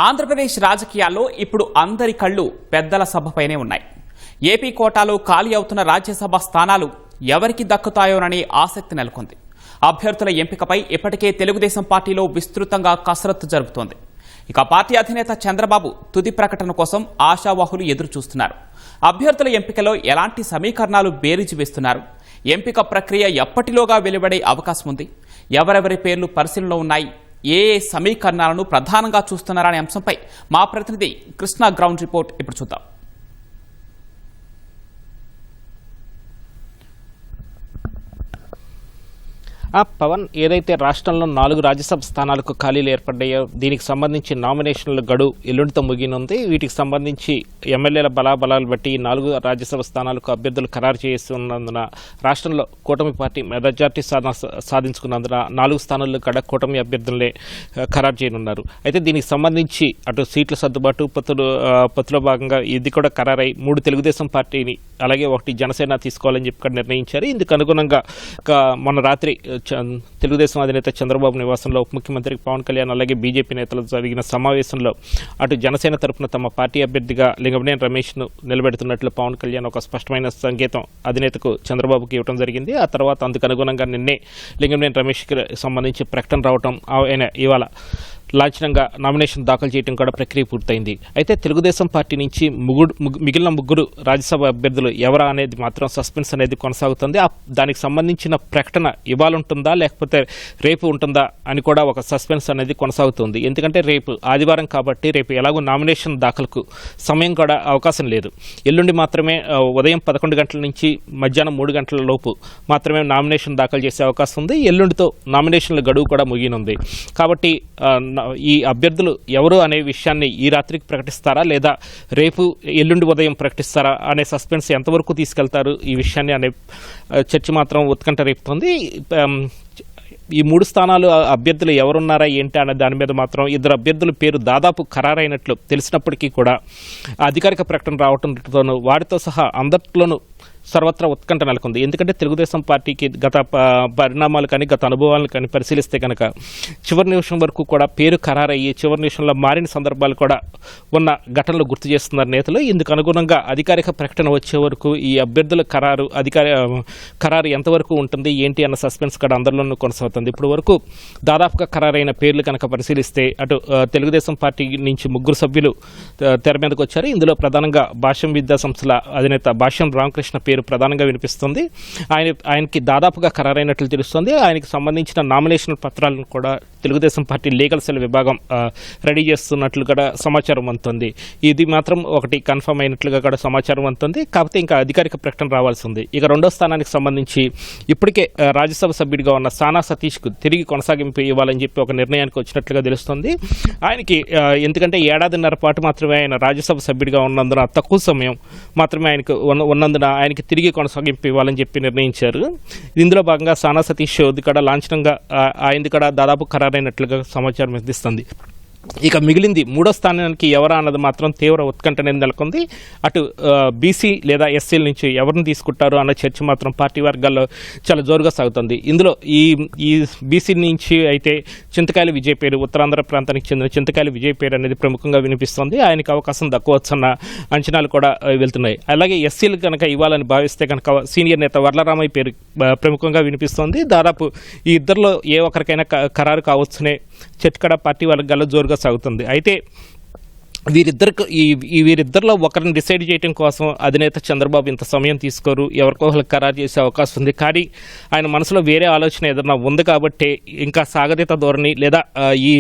ఆంధ్రప్రదేశ్ రాజకీయాల్లో ఇప్పుడు అందరి కళ్ళు పెద్దల సభపైనే ఉన్నాయి. ఏపీ కోటాలో ఖాళీ అవుతున్న రాజ్యసభ స్థానాలు ఎవరికి దక్కుతాయోననే ఆసక్తి నెలకొంది. అభ్యర్థుల ఎంపికపై ఇప్పటికే తెలుగుదేశం పార్టీలో విస్తృతంగా కసరత్తు జరుగుతోంది. ఇక పార్టీ అధినేత చంద్రబాబు తుది ప్రకటన కోసం ఆశావాహులు ఎదురు చూస్తున్నారు. అభ్యర్థుల ఎంపికలో ఎలాంటి సమీకరణాలు బేరీజు వేస్తున్నారు? ఎంపిక ప్రక్రియ ఎప్పటిలోగా వెలువడే అవకాశం ఉంది? ఎవరెవరి పేర్లు పరిశీలనలో ఉన్నాయి? ఏ సమీకరణాలను ప్రధానంగా చూస్తున్నారనే అంశంపై మా ప్రతినిధి కృష్ణ గ్రౌండ్ రిపోర్ట్ ఇప్పుడు చూద్దాం. పవన్, ఏదైతే రాష్ట్రంలో 4 రాజ్యసభ స్థానాలకు ఖాళీలు ఏర్పడ్డాయో దీనికి సంబంధించి నామినేషన్ల గడువు ఎల్లుండితో ముగినుంది. వీటికి సంబంధించి ఎమ్మెల్యేల బలాబలాలు బట్టి 4 రాజ్యసభ స్థానాలకు అభ్యర్థులు ఖరారు చేస్తున్నందున రాష్ట్రంలో కూటమి పార్టీ మెజార్టీ సాధించుకున్నందున 4 స్థానాల్లో కూడా కూటమి అభ్యర్థులనే ఖరారు చేయనున్నారు. అయితే దీనికి సంబంధించి అటు సీట్ల సర్దుబాటు పొత్తులో భాగంగా ఇది కూడా ఖరారై 3 తెలుగుదేశం పార్టీని అలాగే 1 జనసేన తీసుకోవాలని చెప్పి నిర్ణయించారు. ఇందుకు అనుగుణంగా మొన్న రాత్రి తెలుగుదేశం అధినేత చంద్రబాబు నివాసంలో ఉప ముఖ్యమంత్రి పవన్ కళ్యాణ్ అలాగే బీజేపీ నేతలు జరిగిన సమావేశంలో అటు జనసేన తరఫున తమ పార్టీ అభ్యర్థిగా లింగమనేని రమేష్ను నిలబెడుతున్నట్లు పవన్ కళ్యాణ్ ఒక స్పష్టమైన సంకేతం అధినేతకు చంద్రబాబుకి ఇవ్వడం జరిగింది. ఆ తర్వాత అందుకు అనుగుణంగా నిన్నే లింగమనేని రమేష్కి సంబంధించి ప్రకటన రావడం, ఆయన ఇవాళ లాంఛనంగా నామినేషన్ దాఖలు చేయడం కూడా ప్రక్రియ పూర్తయింది. అయితే తెలుగుదేశం పార్టీ నుంచి మిగిలిన 3 రాజ్యసభ అభ్యర్థులు ఎవరా అనేది మాత్రం సస్పెన్స్ అనేది కొనసాగుతుంది. దానికి సంబంధించిన ప్రకటన ఇవాళ ఉంటుందా లేకపోతే రేపు ఉంటుందా అని కూడా ఒక సస్పెన్స్ అనేది కొనసాగుతుంది. ఎందుకంటే రేపు ఆదివారం కాబట్టి రేపు ఎలాగో నామినేషన్ దాఖలకు సమయం కూడా అవకాశం లేదు. ఎల్లుండి మాత్రమే ఉదయం 11 గంటల నుంచి మధ్యాహ్నం 3 గంటల లోపు మాత్రమే నామినేషన్ దాఖలు చేసే అవకాశం ఉంది. ఎల్లుండితో నామినేషన్ల గడువు కూడా ముగియనుంది. కాబట్టి ఈ అభ్యర్థులు ఎవరు అనే విషయాన్ని ఈ రాత్రికి ప్రకటిస్తారా లేదా రేపు ఎల్లుండి ఉదయం ప్రకటిస్తారా అనే సస్పెన్స్ ఎంతవరకు తీసుకెళ్తారు ఈ విషయాన్ని అనే చర్చ మాత్రం ఉత్కంఠ రేపుతోంది. ఈ 3 స్థానాలు అభ్యర్థులు ఎవరున్నారా ఏంటి అనే దాని మీద మాత్రం 2 అభ్యర్థుల పేరు దాదాపు ఖరారైనట్లు తెలిసినప్పటికీ కూడా అధికారిక ప్రకటన రావడంతోనూ వారితో సహా అందరిలోనూ సర్వత్రా ఉత్కంఠ నెలకొంది. ఎందుకంటే తెలుగుదేశం పార్టీకి గత పరిణామాలు కానీ గత అనుభవాలను కానీ పరిశీలిస్తే కనుక చివరి నిమిషం వరకు కూడా పేరు ఖరారయ్యి చివరి నిమిషంలో మారిన సందర్భాలు కూడా ఉన్న ఘటనలు గుర్తు చేస్తున్నారు నేతలు. ఇందుకు అనుగుణంగా అధికారిక ప్రకటన వచ్చే వరకు ఈ అభ్యర్థుల ఖరారు ఎంతవరకు ఉంటుంది ఏంటి అన్న సస్పెన్స్ కూడా అందరిలోనూ కొనసాగుతుంది. ఇప్పుడు వరకు దాదాపుగా ఖరారైన పేర్లు కనుక పరిశీలిస్తే అటు తెలుగుదేశం పార్టీ నుంచి 3 సభ్యులు తెర మీదకు వచ్చారు. ఇందులో ప్రధానంగా భాష్యం విద్యా సంస్థల అధినేత భాష్యం రామకృష్ణ పేరు ప్రధానంగా వినిపిస్తుంది. ఆయనకి దాదాపుగా ఖరారైనట్లు తెలుస్తుంది. ఆయనకి సంబంధించిన నామినేషన్ పత్రాలను కూడా తెలుగుదేశం పార్టీ లీగల్ సెల్ విభాగం రెడీ చేస్తున్నట్లు కూడా సమాచారం అందుతుంది. ఇది మాత్రం ఒకటి కన్ఫర్మ్ అయినట్లుగా కూడా సమాచారం అందుతుంది. కాకపోతే ఇంకా అధికారిక ప్రకటన రావాల్సి ఉంది. ఇక 2వ స్థానానికి సంబంధించి ఇప్పటికే రాజ్యసభ సభ్యుడిగా ఉన్న సానా సతీష్కు తిరిగి కొనసాగింపు ఇవ్వాలని చెప్పి ఒక నిర్ణయానికి వచ్చినట్లుగా తెలుస్తుంది. ఆయనకి ఎందుకంటే 1.5 ఏళ్ల పాటు మాత్రమే ఆయన రాజ్యసభ సభ్యుడిగా ఉన్నందున తక్కువ సమయం మాత్రమే ఆయనకు ఉన్నందున ఆయనకి తిరిగి కొనసాగింపు ఇవ్వాలని చెప్పి నిర్ణయించారు. ఇందులో భాగంగా సానా సతీష్ కూడా లాంఛనంగా ఆయనది కూడా దాదాపు ఖరారైనట్లుగా సమాచారం అందిస్తుంది. ఇక మిగిలింది 3వ స్థానానికి ఎవరా అన్నది మాత్రం తీవ్ర ఉత్కంఠ నెలకొంది. అటు బీసీ లేదా ఎస్సీల నుంచి ఎవరిని తీసుకుంటారు అన్న చర్చ మాత్రం పార్టీ వర్గాల్లో చాలా జోరుగా సాగుతుంది. ఇందులో ఈ బీసీ నుంచి అయితే చింతకాయల విజయ్ పేరు, ఉత్తరాంధ్ర ప్రాంతానికి చెందిన చింతకాయల విజయ్ పేరు అనేది ప్రముఖంగా వినిపిస్తుంది. ఆయనకు అవకాశం దక్కవచ్చన్న అంచనాలు కూడా వెళ్తున్నాయి. అలాగే ఎస్సీలు కనుక ఇవ్వాలని భావిస్తే కనుక సీనియర్ నేత వర్లరామయ్య పేరు ప్రముఖంగా వినిపిస్తోంది. దాదాపు ఈ ఇద్దరిలో ఏ ఒక్కరికైనా ఖరారు కావచ్చునే చర్చ కూడా పార్టీ వర్గాల్లో జోరుగా సాగుతుంది. అయితే వీరిద్దరిలో ఒకరిని డిసైడ్ చేయడం కోసం అధినేత చంద్రబాబు ఇంత సమయం తీసుకోరు, ఎవరికో వాళ్ళకి ఖరారు చేసే అవకాశం ఉంది. కానీ ఆయన మనసులో వేరే ఆలోచన ఏదైనా ఉంది కాబట్టి ఇంకా సాగదీత ధోరణి లేదా ఈ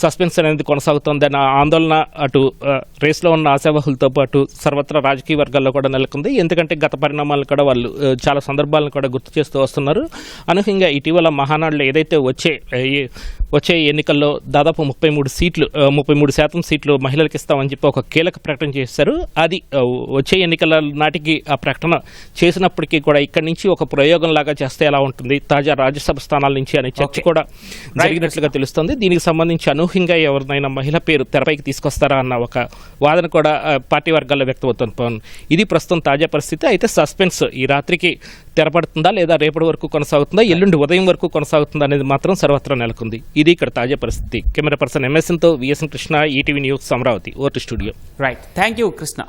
సస్పెన్స్ అనేది కొనసాగుతుంది అన్న ఆందోళన అటు రేస్లో ఉన్న ఆశావాహులతో పాటు సర్వత్రా రాజకీయ వర్గాల్లో కూడా నెలకొంది. ఎందుకంటే గత పరిణామాలను కూడా వాళ్ళు చాలా సందర్భాలను కూడా గుర్తు చేస్తూ వస్తున్నారు. అనూహ్యంగా ఇటీవల మహానాడులో ఏదైతే వచ్చే ఎన్నికల్లో దాదాపు 33% సీట్లు మహిళలకి ఎక్కిస్తామని చెప్పి ఒక కీలక ప్రకటన చేశారు. అది వచ్చే ఎన్నికల నాటికి ఆ ప్రకటన చేసినప్పటికీ కూడా ఇక్కడి నుంచి ఒక ప్రయోగం లాగా చేస్తే ఎలా ఉంటుంది, తాజా రాజ్యసభ స్థానాల నుంచి అనే చర్చ కూడా జరిగినట్లుగా తెలుస్తోంది. దీనికి సంబంధించి అనూహ్యంగా ఎవరినైనా మహిళ పేరు తెరపైకి తీసుకొస్తారా అన్న ఒక వాదన కూడా పార్టీ వర్గాల్లో వ్యక్తమవుతుంది. పవన్, ఇది ప్రస్తుతం తాజా పరిస్థితి. అయితే సస్పెన్స్ ఈ రాత్రికి తెరపడుతుందా లేదా రేపటి వరకు కొనసాగుతుందా, ఎల్లుండి ఉదయం వరకు కొనసాగుతుందా అనేది మాత్రం సర్వత్రా నెలకొంది. ఇది ఇక్కడ తాజా పరిస్థితి. కెమెరా పర్సన్ ఎంఎస్ఎన్తో VSN Krishna, ETV news, Amaravati. Over to studio. Right, thank you Krishna.